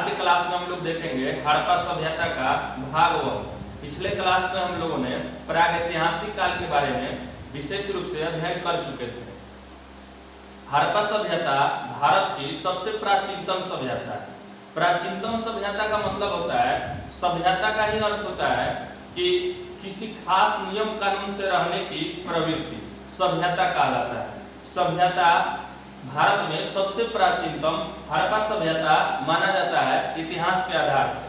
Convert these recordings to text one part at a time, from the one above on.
आज के क्लास में हम लोग देखेंगे हड़प्पा सभ्यता का भाग 1। पिछले क्लास में हम लोगों ने प्रागैतिहासिक काल के बारे में विशेष रूप से अध्ययन कर चुके थे। हड़प्पा सभ्यता भारत की सबसे प्राचीनतम सभ्यता है। प्राचीनतम सभ्यता का मतलब होता है, सभ्यता का ही अर्थ होता है कि किसी खास नियम कानून से रहने की प्रवृत्ति सभ्यता कहलाता है। सभ्यता भारत में सबसे प्राचीनतम हड़प्पा सभ्यता माना जाता है इतिहास के आधार पर।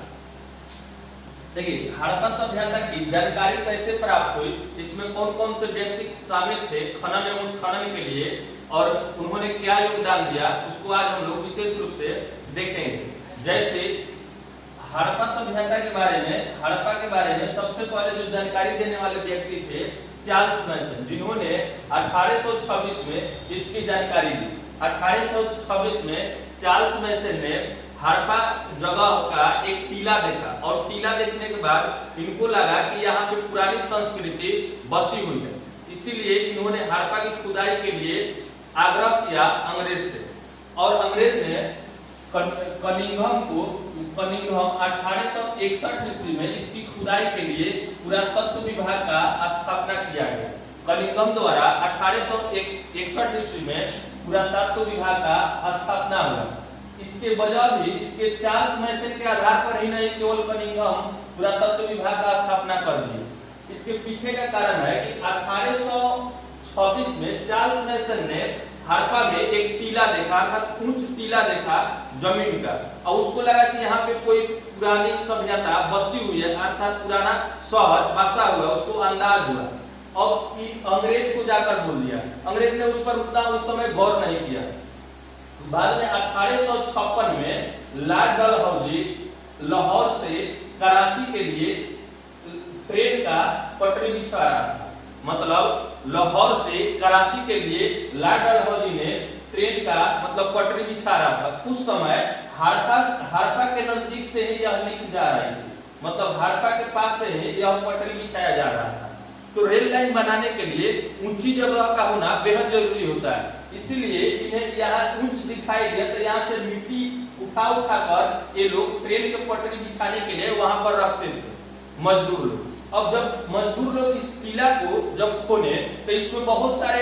देखिए, हड़प्पा सभ्यता की जानकारी कैसे प्राप्त हुई, इसमें कौन कौन से व्यक्ति शामिल थे खनन एवं उत्खनन के लिए और उन्होंने क्या योगदान दिया, उसको आज हम लोग विशेष रूप से देखेंगे। जैसे हड़प्पा सभ्यता के बारे में सबसे पहले जो जानकारी देने वाले व्यक्ति थे चार्ल्स मैसन, जिन्होंने 1826 में इसकी जानकारी दी। 1826 में चार्ल्स मैसन ने हड़प्पा जगह का एक टीला देखा और टीला देखने के बाद इनको लगा कि यहाँ पे पुरानी संस्कृति बसी हुई है, इसीलिए इन्होंने हड़प्पा की खुदाई के लिए आग्रह किया अंग्रेज से। और अंग्रेज ने कनिंघम 1861 ईस्वी में इसकी खुदाई के लिए पुरातत्व विभाग का स्थापना किया गया। कनिंघम द्वारा 1861 ईस्वी में पुरातत्व विभाग का स्थापना हुआ। इसके वजह भी इसके चार्ल्स मैसन के आधार पर ही नहीं, केवल कनिंघम पुरातत्व विभाग का स्थापना कर दिए। इसके पीछे का कारण है कि 1826 में चार्ल्स मैसन ने हड़प्पा में एक टीला देखा, अर्थात ऊंच टीला देखा जमीन का, और उसको लगा कि यहाँ पे कोई पुरानी सभ्यता बसी हुई है, अर्थात पुराना शहर बसा हुआ, उसको अंदाज हुआ और अंग्रेज को जाकर बोल दिया। अंग्रेज ने उस पर उतना उस समय गौर नहीं किया। बाद में 1856 में लॉर्ड डलहौजी लाहौर से कराची के लिए ट्रेन का पटरी बिछा रहा था। मतलब लाहौर से कराची के लिए लॉर्ड डलहौजी ने ट्रेन का पटरी बिछा रहा था। उस समय हड़प्पा के नजदीक से ही यह लिंक जा रही थी, मतलब हड़प्पा के पास से ही यह पटरी बिछाया जा रहा था। तो रेल लाइन बनाने के लिए ऊंची जगह का होना बेहद जरूरी होता है, इसीलिए इन्हें यहाँ ऊंच दिखाई दिया तो यहाँ से मिट्टी उठा कर ये लोग ट्रेन के पटरी बिछाने के लिए वहां पर रखते थे मजदूर लोग। अब जब मजदूर लोग इस टीला को जब खोने तो इसमें बहुत सारे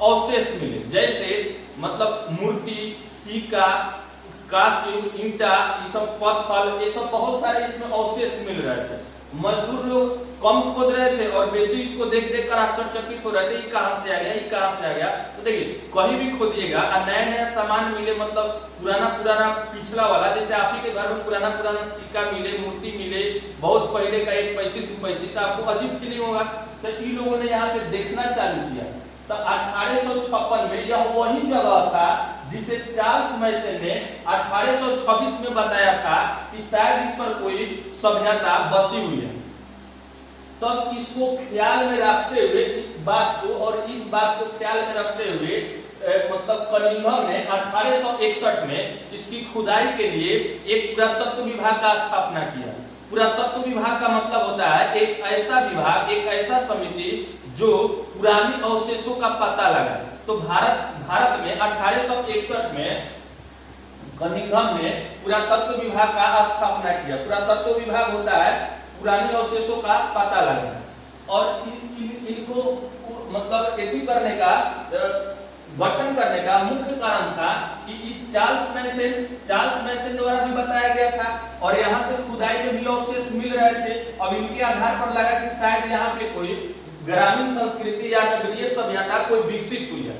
अवशेष मिले, जैसे मूर्ति, सिक्का, काष्ठ, ईंटा, ये सब पत्थर, ये सब बहुत सारे इसमें अवशेष मिल रहे थे। मजदूर लोग कम खोद रहे थे और बेसी इसको देख कर आश्चर्यचकित हो रहे थे, ये कहां से आ गया, ये कहां से आ गया। तो देखिए, कहीं भी खोदिएगा नया सामान मिले, पुराना पिछला वाला, जैसे आप ही के घर में पुराना सिक्का मिले, मूर्ति मिले, बहुत पहले का 1 पैसे 2 पैसे, तो आपको अजीब फीलिंग होगा। तो इन लोगों ने यहाँ पे देखना चालू किया। तो 1856 में यह वही जगह था जिसे चार्ल्स मैसन ने 1826 में बताया था कि शायद इस पर कोई सभ्यता बसी हुई है। तब इसको ख्याल में रखते हुए इस बात को ख्याल में रखते हुए कनिंघम ने 1861 में इसकी खुदाई के लिए एक पुरातत्व विभाग का स्थापना किया। पुरातत्व विभाग का मतलब होता है एक ऐसा विभाग, एक ऐसा समिति जो पुरानी अवशेषों का पता लगा। तो भारत में 1861 में कनिंघम ने पुरातत्व विभाग का स्थापना किया। पुरातत्व विभाग होता है पुरानी अवशेषों का पता लगाना और इनको गठन करने का मुख्य कारण था कि चार्ल्स मैसन द्वारा भी बताया गया था और यहाँ से खुदाई में भी अवशेष मिल रहे थे। अब इनके आधार पर लगा कि शायद यहाँ पे कोई ग्रामीण संस्कृति या नगरीय सभ्यता कोई विकसित हुई है।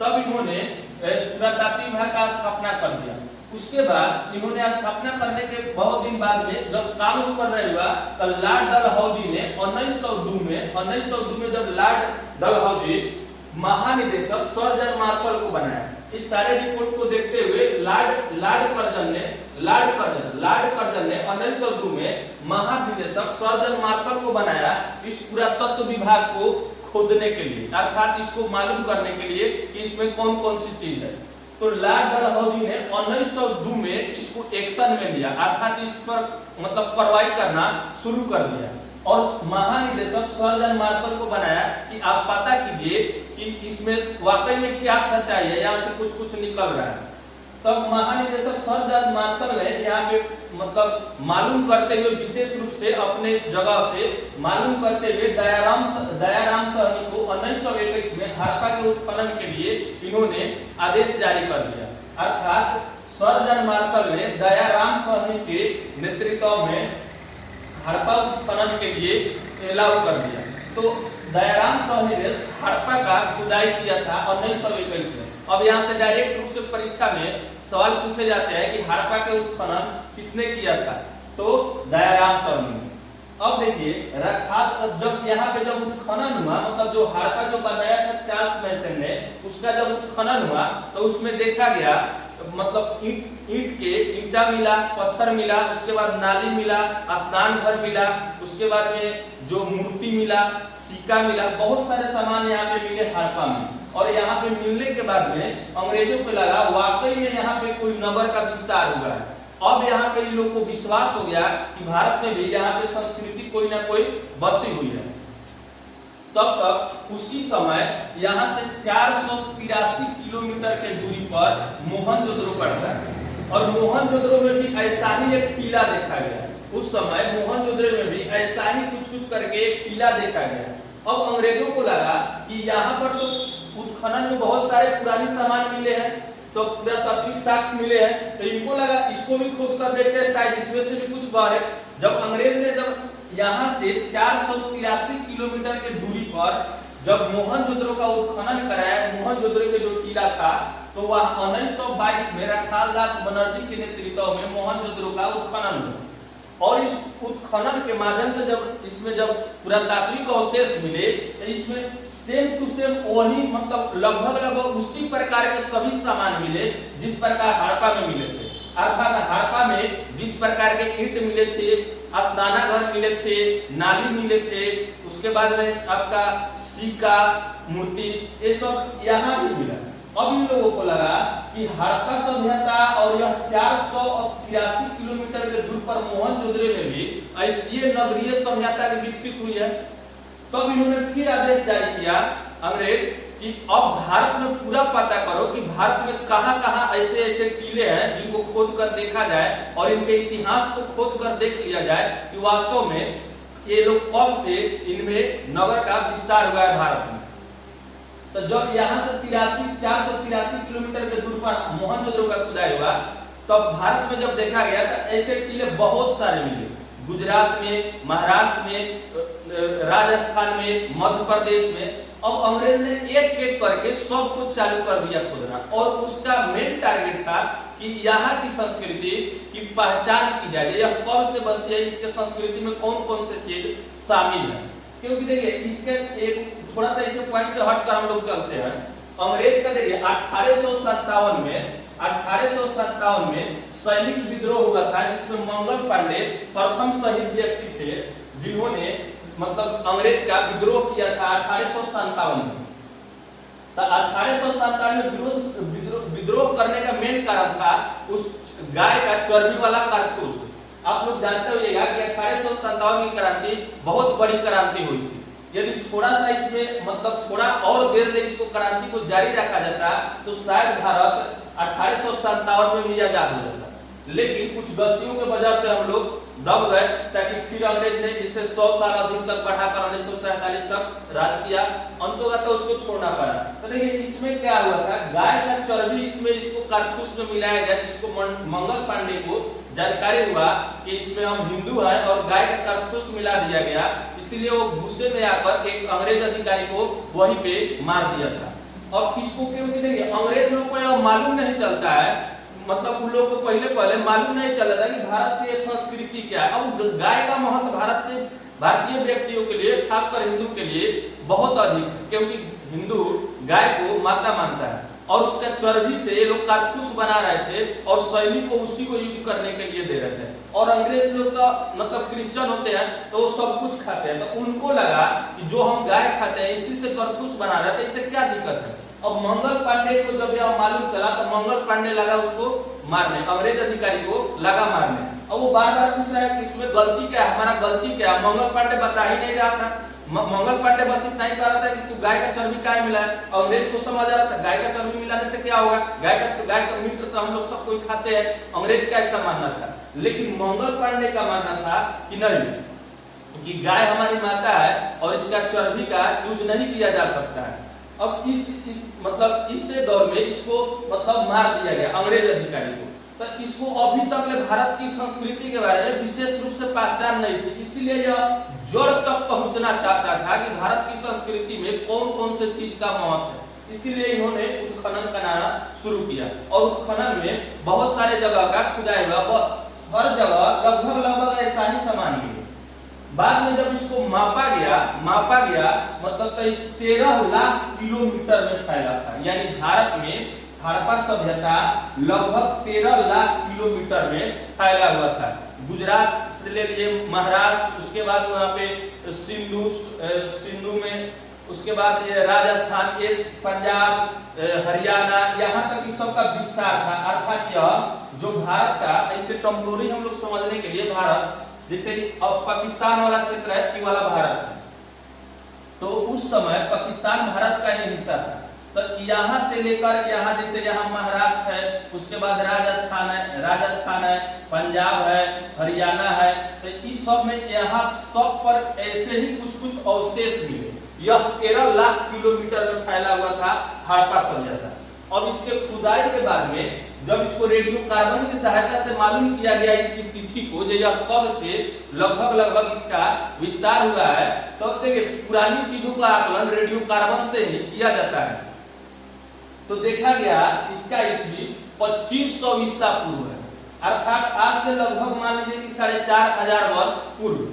तब इन्होंने पुरातत्व विभाग का स्थापना कर दिया। उसके बाद इन्होंने स्थापना करने के बहुत दिन बाद में जब काम उस पर नहीं हुआ तो लॉर्ड डलहौजी ने 1902 में जब लॉर्ड डलहौजी महानिदेशक सर जॉन मार्शल को बनाया। इस सारे रिपोर्ट को देखते हुए लॉर्ड कर्जन ने 1902 में महानिदेशक सर जॉन मार्शल को बनाया इस पुरातत्व विभाग को खोदने के लिए, अर्थात इसको मालूम करने के लिए कि इसमें कौन कौन सी चीज है। तो लॉर्ड डलहौजी ने 1902 में इसको एक्शन में लिया, अर्थात इस पर कार्रवाई करना शुरू कर दिया और महानिदेशक सर जॉन मार्शल को बनाया कि आप पता कीजिए कि इसमें वाकई में क्या सच्चाई है, यहाँ से कुछ निकल रहा है। तब महानिदेशक सर जॉर्ज मार्शल ने यहाँ पे मतलब मालूम करते हुए विशेष रूप से अपने जगह से मालूम करते हुए दयाराम साहनी को 1921 में हड़प्पा के उत्खनन के लिए इन्होंने आदेश जारी कर दिया। अर्थात सर जॉर्ज मार्शल ने दयाराम साहनी के नेतृत्व में हड़प्पा उत्खनन के लिए लागू कर दिया। तो दयाराम साहनी ने हड़प्पा का खुदाई किया था 1921 में। अब यहाँ से डायरेक्ट रूप से परीक्षा में सवाल पूछे जाते हैं कि हड़प्पा के उत्खनन किसने किया था, तो दयाराम साहनी ने। अब देखिए जब यहाँ पे जब उत्खनन हुआ, मतलब जो हड़प्पा जो बनाया था चार्ल्स मैसन ने, उसका जब उत्खनन हुआ तो उसमें देखा गया मतलब ईंट के ईंटा मिला, पत्थर मिला, उसके बाद नाली मिला, स्नान घर मिला, उसके बाद में जो मूर्ति मिला, सिक्का मिला, बहुत सारे सामान यहाँ पे मिले हड़प्पा में। और यहाँ पे मिलने के बाद में अंग्रेजों को लगा वाकई में यहाँ पे कोई नगर का विस्तार हुआ है। अब यहाँ पे इन लोग को विश्वास हो गया कि भारत में भी यहाँ पे संस्कृति कोई ना कोई बसी हुई है। तब तक उसी समय यहाँ से 483 किलोमीटर के दूरी पर मोहनजोदड़ो पड़ता है और मोहनजोदड़ो में भी ऐसा ही एक किला देखा गया। उस समय मोहनजोदड़ो में भी ऐसा ही कुछ करके एक किला देखा गया। अब अंग्रेजों को लगा कि यहाँ पर तो उत्खनन में बहुत सारे पुरानी सामान मिले हैं, तो पुरातात्विक साक्ष्य मिले हैं, तो इनको लगा इसको भी खोद कर देखते हैं, शायद इसमें से भी कुछ बाहर है। जब अंग्रेज ने जब यहाँ से 483 किलोमीटर के दूरी पर जब मोहनजोदड़ो का उत्खनन कराया, मोहनजोदड़ो के जो किला था, तो वह 1922 में रखालदास बनर्जी के नेतृत्व में मोहनजोदड़ो का उत्खनन हुआ। और इस उत्खनन के माध्यम से जब पुरातात्विक अवशेष मिले, इसमें सेम टू सेम वही मतलब लगभग उसी प्रकार के सभी सामान मिले जिस प्रकार हड़प्पा में मिले थे। अर्थात हड़प्पा में जिस प्रकार के ईंट मिले थे, स्नानाघर मिले थे, नाली मिले थे, उसके बाद में आपका सिक्का, मूर्ति, ये सब यहाँ भी मिला। अब इन लोगों को लगा कि हड़प्पा सभ्यता और यह 483 किलोमीटर के दूर पर मोहनजोदड़ो में भी ऐसी नगरीय सभ्यता विकसित हुई है। तब इन्होंने फिर आदेश जारी किया अंग्रेज कि अब भारत में पूरा पता करो कि भारत में कहां-कहां ऐसे किले हैं जिनको खोद कर देखा जाए और इनके इतिहास को खोद कर देख लिया जाए कि वास्तव में ये लोग कब से इनमें नगर का विस्तार हुआ है भारत में। तो जब यहाँ से 483 किलोमीटर के दूर पर मोहनजोदड़ो का खुदाई हुआ, तब भारत में जब देखा गया तो ऐसे किले बहुत सारे मिले। गुजरात में, महाराष्ट्र में, राजस्थान में, मध्य प्रदेश में। अब अंग्रेज ने एक एक करके सब कुछ चालू कर दिया खोदना, और उसका मेन टारगेट था कि यहाँ की संस्कृति की पहचान की जाए, यह कब से बसी है, इसके संस्कृति में कौन कौन से चीज शामिल है। क्योंकि देखिए इसके एक थोड़ा सा इसे पॉइंट से हटकर हम लोग चलते हैं। अंग्रेज का देखिए 1857 में सैनिक विद्रोह हुआ था, जिसमें मंगल पांडे प्रथम शहीद व्यक्ति थे, जिन्होंने मतलब अंग्रेज का विद्रोह किया था 1857 में। तो 1857 में विद्रोह करने का मेन कारण था उस गाय का चर्बी वाला कारतूस। आप लोग जानते होइएगा कि 1857 की क्रांति बहुत बड़ी क्रांति हुई थी। यदि थोड़ा सा इसमें मतलब थोड़ा और देर तक इसको क्रांति को जारी रखा जाता तो शायद भारत 1857 में भी आजाद हो जाता, लेकिन कुछ गलतियों की वजह से हम लोग दब गए, ताकि फिर अंग्रेज ने इसे 100 साल अधिक तक बढ़ाकर 1947 तक राज किया, अंततः तो उसको छोड़ना पड़ा। तो देखिए इसमें क्या हुआ था, गाय का चर्बी इसमें इसको कारतूस में मिलाया गया, जिसको मंगल पांडे को जानकारी हुआ कि इसमें हम हिंदू हैं और गाय का कारतूस मिला दिया गया, इसलिए वो गुस्से में आकर एक अंग्रेज अधिकारी को वहीं पे मार दिया था। और किसको, क्योंकि देखिए अंग्रेज लोग को यह मालूम नहीं चलता है, मतलब उन लोगों को पहले मालूम नहीं चला था कि भारत की संस्कृति क्या है। अब गाय का महत्व भारतीय व्यक्तियों के लिए, खासकर हिंदू के लिए बहुत अधिक, क्योंकि हिंदू गाय को माता मानता है और उसका चर्बी से ये लोग कारतूस बना रहे थे और सैनिक को उसी को यूज करने के लिए दे रहे थे। और अंग्रेज लोग का मतलब क्रिश्चियन होते हैं तो वो सब कुछ खाते हैं, तो उनको लगा कि जो हम गाय खाते हैं इसी से कारतूस बना रहे थे, इससे क्या दिक्कत है। अब मंगल पांडे को जब यह मालूम चला तो मंगल पांडे लगा उसको मारने, अंग्रेज अधिकारी को लगा मारने। अब वो बार बार पूछ रहा है कि इसमें गलती क्या है, हमारा गलती क्या है। मंगल पांडे बता ही नहीं रहा था, मंगल पांडे बस इतना ही कह रहा था कि तू गाय का चर्बी काय मिलाए, अंग्रेज को समझ आ रहा था गाय का चर्बी मिलाने से क्या होगा, गाय का मीट तो हम लोग सब कोई खाते हैं, अंग्रेज का ऐसा मानना था। लेकिन मंगल पांडे का मानना था कि नहीं, कि गाय हमारी माता है और इसका चर्बी का यूज नहीं किया जा सकता है। अब इस मतलब इस दौर में इसको मतलब मार दिया गया अंग्रेज अधिकारी को, तो इसको अभी तक ले भारत की संस्कृति के बारे में विशेष रूप से पहचान नहीं थी, इसीलिए यह जड़ तक पहुंचना चाहता था कि भारत की संस्कृति में कौन कौन से चीज का महत्व है। इसीलिए इन्होंने उत्खनन कराना शुरू किया और उत्खनन में बहुत सारे जगह का खुदाई हुआ, हर जगह लगभग ऐसा ही सामान मिले। बाद में जब इसको मापा गया मतलब 13 लाख किलोमीटर में फैला था, यानी भारत में हड़प्पा सभ्यता लगभग 13 लाख किलोमीटर में फैला हुआ था। गुजरात से ले लिए महाराष्ट्र, उसके बाद वहाँ पे सिंधु में, उसके बाद ये राजस्थान, ये पंजाब, हरियाणा, यहाँ तक इस सबका विस्तार था। अर्थात यह जो भारत का ऐसे टेम्पोररी हम लोग समझने के लिए भारत जैसे अब पाकिस्तान वाला क्षेत्र है कि वाला भारत है, तो उस समय पाकिस्तान भारत का ही हिस्सा था। तो यहाँ से लेकर यहाँ जैसे यहाँ महाराष्ट्र है, उसके बाद राजस्थान है, पंजाब है, हरियाणा है, तो इस सब में यहाँ सब पर ऐसे ही कुछ अवशेष मिले। यह 13 लाख किलोमीटर में फैला हुआ था हड़प्पा सभ्यता। अब इसके खुदाई के बाद में जब इसको रेडियो कार्बन की सहायता से मालूम किया गया इसकी तिथि को, जो यह कब से लगभग इसका विस्तार हुआ है, तो देखिए पुरानी चीजों का आकलन रेडियो कार्बन से ही किया जाता है। तो देखा गया इसका ईस्वी 2500 ईसा पूर्व है, अर्थात आज से लगभग मान लीजिए कि 4500 वर्ष पूर्व,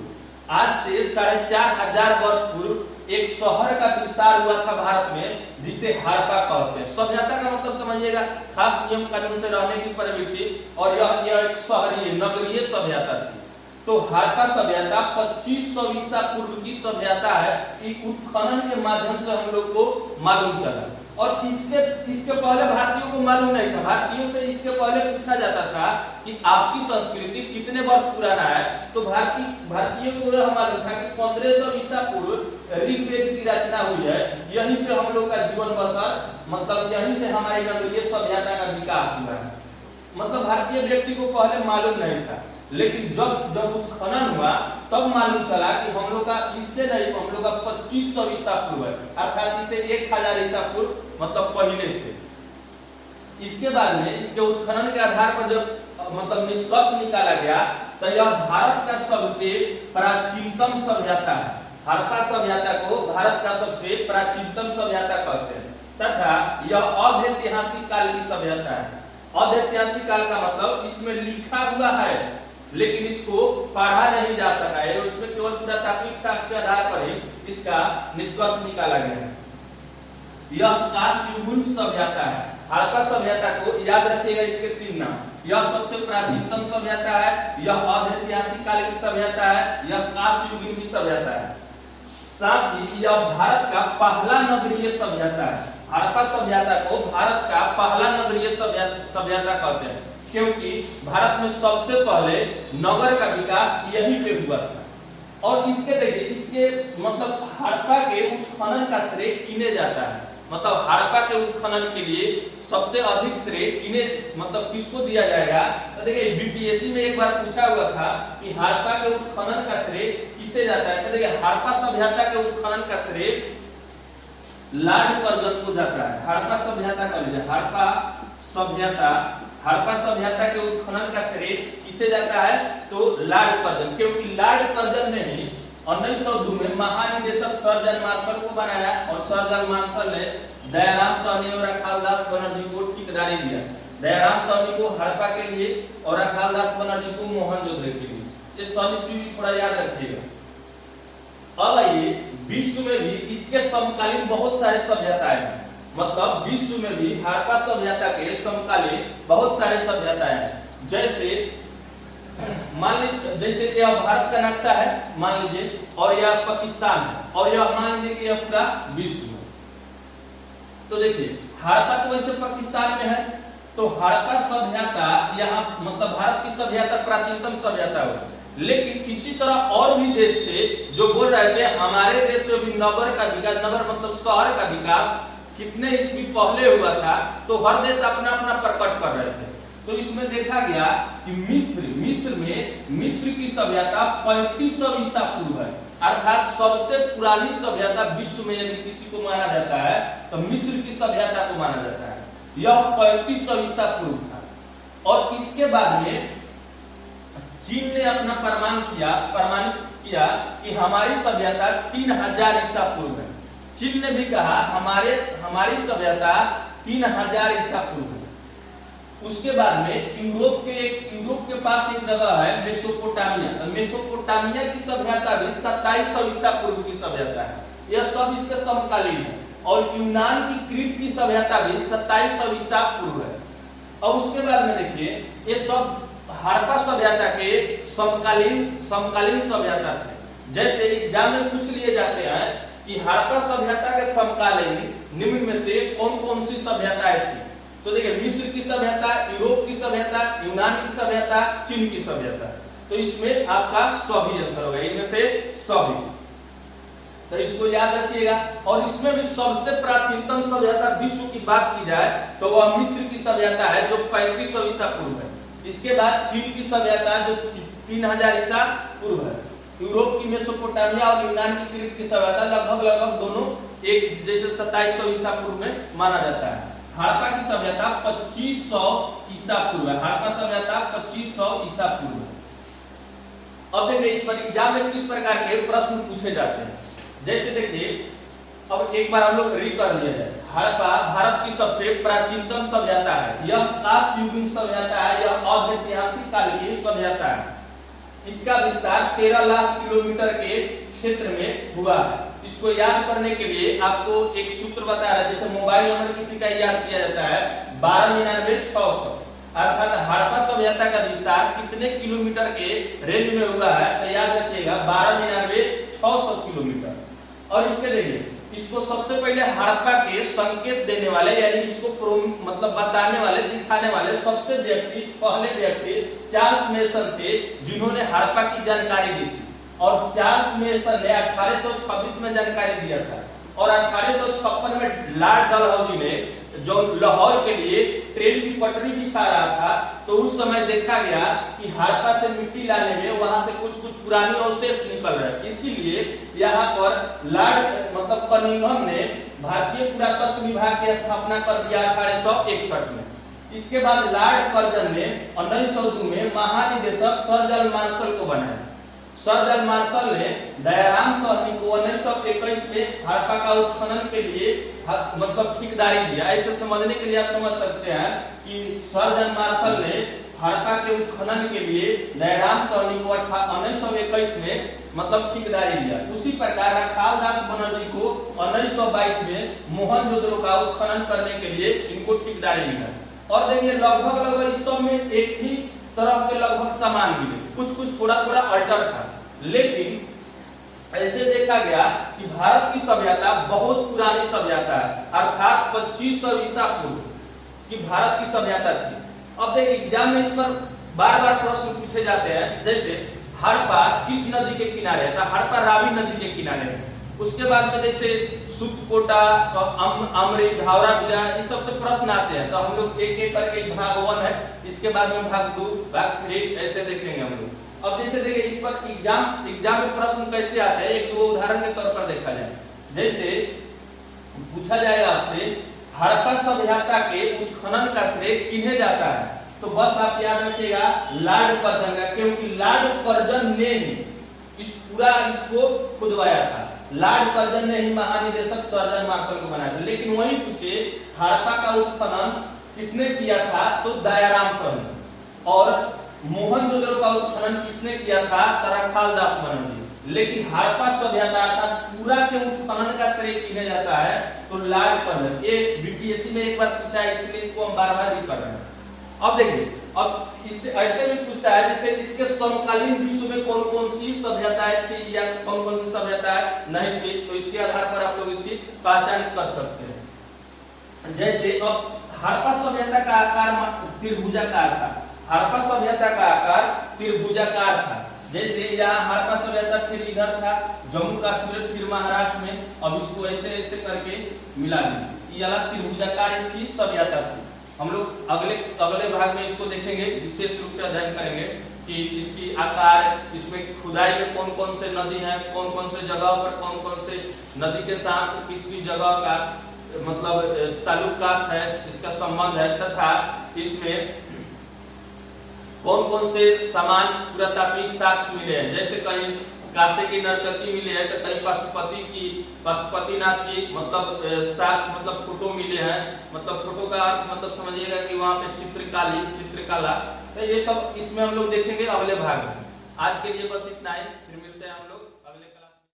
आज से 4500 वर्ष पूर्व एक शहर का विस्तार हुआ था भारत में, जिसे हड़प्पा कहते हैं। सभ्यता का मतलब समझिएगा खास नियम कानून से रहने की प्रवृत्ति, और यह एक शहरी नगरीय सभ्यता थी। तो हड़प्पा सभ्यता 2500 ईसा पूर्व की सभ्यता है, उत्खनन के माध्यम से हम लोग को मालूम चला। और इसके पहले भारतीयों को मालूम नहीं था। भारतीयों से इसके पहले पूछा जाता था कि आपकी संस्कृति कितने वर्ष पुराना है, तो भारतीयों को यह मालूम था कि 1500 ईसा पूर्व ऋग्वेद की रचना हुई है, यहीं से हम लोग का जीवन बसर, मतलब यहीं से हमारी नगरीय सभ्यता का विकास हुआ है। मतलब भारतीय व्यक्ति को पहले मालूम नहीं था, लेकिन जब उत्खनन हुआ तब मालूम चला कि हम लोग का इससे नहीं, हम लोग का 2500 ईसा पूर्व है, अर्थात इसे 1000 ईसा पूर्व मतलब पहले से। इसके बाद में इसके उत्खनन के आधार पर जब मतलब निष्कर्ष निकाला गया, तो यह भारत का सबसे प्राचीनतम सभ्यता है। हड़प्पा सभ्यता को भारत का सबसे प्राचीनतम सभ्यता कहते हैं, तथा यह अधैतिहासिक काल की सभ्यता है। अधैतिहासिक काल का मतलब इसमें लिखा हुआ है लेकिन इसको पढ़ा नहीं जा सका है, इसमें केवल पुरातात्विक साक्ष्य के आधार पर ही इसका निष्कर्ष निकाला गया है। यह काष्ठयुगीन सभ्यता है। हड़प्पा सभ्यता को याद रखिएगा, इसके 3 नाम। यह सबसे प्राचीनतम सभ्यता है, यह अधैतिहासिक काल की सभ्यता है, यह काष्ठयुगीन की सभ्यता है। साथ ही यह भारत का पहला नगरीय सभ्यता है। हड़प्पा सभ्यता को भारत का पहला नगरीय सभ्यता कहते हैं, क्योंकि भारत में सबसे पहले नगर का विकास यहीं पे हुआ था। और इसके देखिए, इसके मतलब हड़प्पा के उत्खनन का श्रेय किने जाता है, मतलब हड़प्पा के उत्खनन के लिए सबसे अधिक श्रेय किने मतलब किसको दिया जाएगा। तो देखिए बीपीएससी में एक बार पूछा हुआ था कि हड़प्पा के उत्खनन का श्रेय किसे जाता है। तो देखिए हड़प्पा सभ्यता के उत्खनन का श्रेय लॉर्ड कर्जन को जाता है। हड़प्पा सभ्यता का लीजिए, हड़प्पा सभ्यता के उत्खनन का श्रेय किसे जाता है, तो लॉर्ड कर्जन, क्योंकि लॉर्ड कर्जन ने ही 1902 में महानिदेशक सर जॉन मार्शल को बनाया और सर जॉन मार्शल ने दयाराम साहनी और अखालदास बनर्जी को ठेकेदारी दिया। दयाराम साहनी को हड़प्पा के लिए और अखालदास बनर्जी को मोहनजोदड़ो के लिए। ये सनिस्वी भी थोड़ा याद रखिएगा। अब आइए विश्व में भी इसके समकालीन बहुत सारे सभ्यताएं हैं, मतलब विश्व में भी हड़प्पा सभ्यता के समकालीन बहुत सारे सभ्यताएं हैं। जैसे मान लीजिए, जैसे यह भारत का नक्शा है मान लीजिए, और यह पाकिस्तान है, और यह मान लीजिए कि यह पूरा विश्व है। तो देखिए हड़प्पा तो वैसे पाकिस्तान में है, तो हड़प्पा सभ्यता यहाँ मतलब भारत की सभ्यता प्राचीनतम सभ्यता हो, लेकिन इसी तरह और भी देश थे जो बोल रहे थे हमारे देश में भी नगर का विकास, नगर मतलब शहर का विकास कितने ईस्वी पहले हुआ था, तो हर देश अपना अपना प्रकट कर रहे थे। तो इसमें देखा गया कि मिस्र की सभ्यता 3500 ईसा पूर्व है, अर्थात सबसे पुरानी सभ्यता विश्व में यदि किसी को माना जाता है तो मिस्र की सभ्यता को माना जाता है। यह 3500 ईसा पूर्व था। और इसके बाद में चीन ने अपना प्रमाणित किया कि हमारी सभ्यता 3000 ईसा पूर्व है। चीन ने भी कहा हमारी सभ्यता 3000 ईसा पूर्व है। उसके बाद में यूरोप के पास एक जगह है मेसोपोटामिया, तो मेसोपोटामिया की सभ्यता भी 2700 ईसा पूर्व की सभ्यता है। यह सब इसके समकालीन है। और यूनान की क्रीट की सभ्यता भी 2700 ईसा पूर्व है। और उसके बाद में देखिए ये सब हड़प्पा सभ्यता के समकालीन सभ्यता थे। जैसे एग्जाम में पूछ लिए जाते हैं कि हड़प्पा सभ्यता के समकालीन निम्न में से कौन कौन सी सभ्यताएं थी, तो देखिए मिस्र की सभ्यता, यूरोप की सभ्यता, यूनान की सभ्यता, चीन की सभ्यता। तो इसमें आपका सभी आंसर होगा, इनमें से सभी। तो इसको याद रखिएगा। और इसमें भी सबसे प्राचीनतम सभ्यता विश्व की बात की जाए तो वह मिस्र की सभ्यता है जो 3500 ईसा पूर्व है। इसके बाद चीन की सभ्यता जो 3000 ईसा पूर्व है। यूरोप की मेसोपोटामिया और यूनान की क्रीट की सभ्यता लगभग दोनों एक जैसे 2700 ईसा पूर्व में माना जाता है। हड़प्पा की सभ्यता 2500 ईसा पूर्व है। हड़प्पा सभ्यता 2500 ईसा पूर्व है। अब देखिए इस पर एग्जाम में किस प्रकार के प्रश्न पूछे जाते हैं। जैसे देखिए अब एक बार हम लोग री कर लिया जाए। हड़प्पा भारत की सबसे प्राचीनतम सभ्यता है। यह कांस्ययुगीन सभ्यता है। यह ऐतिहासिक काल की सभ्यता है। इसका विस्तार 13 लाख किलोमीटर के क्षेत्र में हुआ है। इसको याद करने के लिए आपको एक सूत्र बता रहा है। जैसे मोबाइल नंबर किसी का याद किया जाता है 1299 अर्थात हड़प्पा सभ्यता का विस्तार कितने किलोमीटर के रेंज में हुआ है, तो याद रखिएगा 1299 किलोमीटर। और इसके देखिए इसको सबसे पहले हड़प्पा के संकेत देने वाले यानी इसको मतलब बताने वाले, दिखाने वाले पहले व्यक्ति चार्ल्स मेसन थे, जिन्होंने हड़प्पा की जानकारी दी थी। और चार्ल्स मेसन ने 1826 में जानकारी दिया था। और 1856 में लॉर्ड डलहौजी ने जो लाहौर के लिए ट्रेन की पटरी बिछा रहा था, तो उस समय देखा गया कि हड़प्पा से मिट्टी लाने में वहां से कुछ पुरानी अवशेष निकल रहे। इसीलिए यहाँ पर लॉर्ड मतलब कनिंघम ने भारतीय पुरातत्व विभाग की स्थापना कर दिया 1861 में। इसके बाद लॉर्ड कर्जन ने 1902 में महानिदेशक सर जॉन मार्शल को बनाया। सर जॉन मार्शल ने दयाराम साहनी को 1921 में हड़प्पा का उत्खनन के लिए मतलब ठेकेदारी दिया। ऐसे समझने के लिए आप समझ सकते हैं कि सर जॉन मार्शल ने हड़प्पा के उत्खनन के लिए दयाराम साहनी को 1921 में मतलब ठेकेदारी दिया। उसी प्रकार राखाल दास बनर्जी को 1922 में मोहनजोदड़ो का उत्खनन करने के लिए इनको ठेकेदारी मिला। और देखिए लगभग इस सब में एक ही तरह के लगभग समान मिले, कुछ थोड़ा अल्टर था। लेकिन ऐसे देखा गया कि भारत की सभ्यता बहुत पुरानी सभ्यता है, अर्थात 2500 ईसा पूर्व की भारत की सभ्यता थी। अब देखिए एग्जाम में इस पर बार प्रश्न पूछे जाते हैं। जैसे हड़प्पा किस नदी के किनारे है, तो हड़प्पा रावी नदी के किनारे है। उसके बाद में जैसे सुतकोटा, अमरी, धावराबिला, इस सब से प्रश्न आते हैं। तो हम लोग एक करके भाग 1 है, इसके बाद में भाग 2, भाग 3 ऐसे देखेंगे हम लोग। अब जैसे देखिए इस पर एग्जाम में प्रश्न कैसे आता है, एक दो उदाहरण के तौर पर देखा जाए। जैसे पूछा जाएगा आपसे हड़प्पा सभ्यता के उत्खनन का श्रेय किन्हें जाता है, तो बस आप याद रखिएगा लॉर्ड कर्जन का, क्योंकि लॉर्ड कर्जन ने इसको खुदवाया था। लॉर्ड कर्जन ने ही महानिदेशक सर जॉन मार्शल को बनाया था। लेकिन वही पूछे हड़प्पा का उत्खनन किसने किया था, तो दयाराम साहनी। और मोहनजोदड़ो का उत्खनन किसने किया था, राखाल दास बनर्जी। लेकिन हड़प्पा सभ्यता का पूरा के उत्खनन का श्रेय किन्हें जाता है, तो लॉर्ड कर्जन। ये बीपीएससी में एक बार पूछा है, इसलिए इसको हम बार-बार भी कर रहे हैं। अब देखिए अब इससे ऐसे भी पूछता है जैसे इसके समकालीन विश्व में कौन-कौन सी सभ्यताएं थी या कौन-कौन सी सभ्यताएं नहीं थी, तो इसके आधार पर आप लोग इसकी पहचान कर सकते हैं। जैसे अब हड़प्पा सभ्यता का आकार त्रिभुजाकार था। हड़प्पा सभ्यता का आकार त्रिभुजाकार था, जैसे यहाँ हड़प्पा सभ्यता फिर इधर था जम्मू कश्मीर फिर महाराष्ट्र में, अब इसको ऐसे ऐसे करके मिला दी। ये अलग त्रिभुजाकार इसकी सभ्यता थी। हम लोग अगले भाग में इसको देखेंगे, विशेष रूप से अध्ययन करेंगे कि इसकी आकार, इसमें खुदाई में कौन कौन से नदी हैं, कौन कौन से जगह पर कौन कौन से नदी के साथ किसकी जगह का मतलब ताल्लुकात है, इसका संबंध है, तथा इसमें कौन कौन से समान पुरातात्विक साक्ष्य मिले हैं। जैसे कहीं काशी की नर्तकी मिले हैं, तो कहीं पशुपतिनाथ की मतलब साक्ष्य मतलब फोटो मिले हैं। मतलब फोटो का अर्थ मतलब समझिएगा कि वहाँ पे चित्रकला, तो ये सब इसमें हम लोग देखेंगे अगले भाग में। आज के लिए बस इतना ही।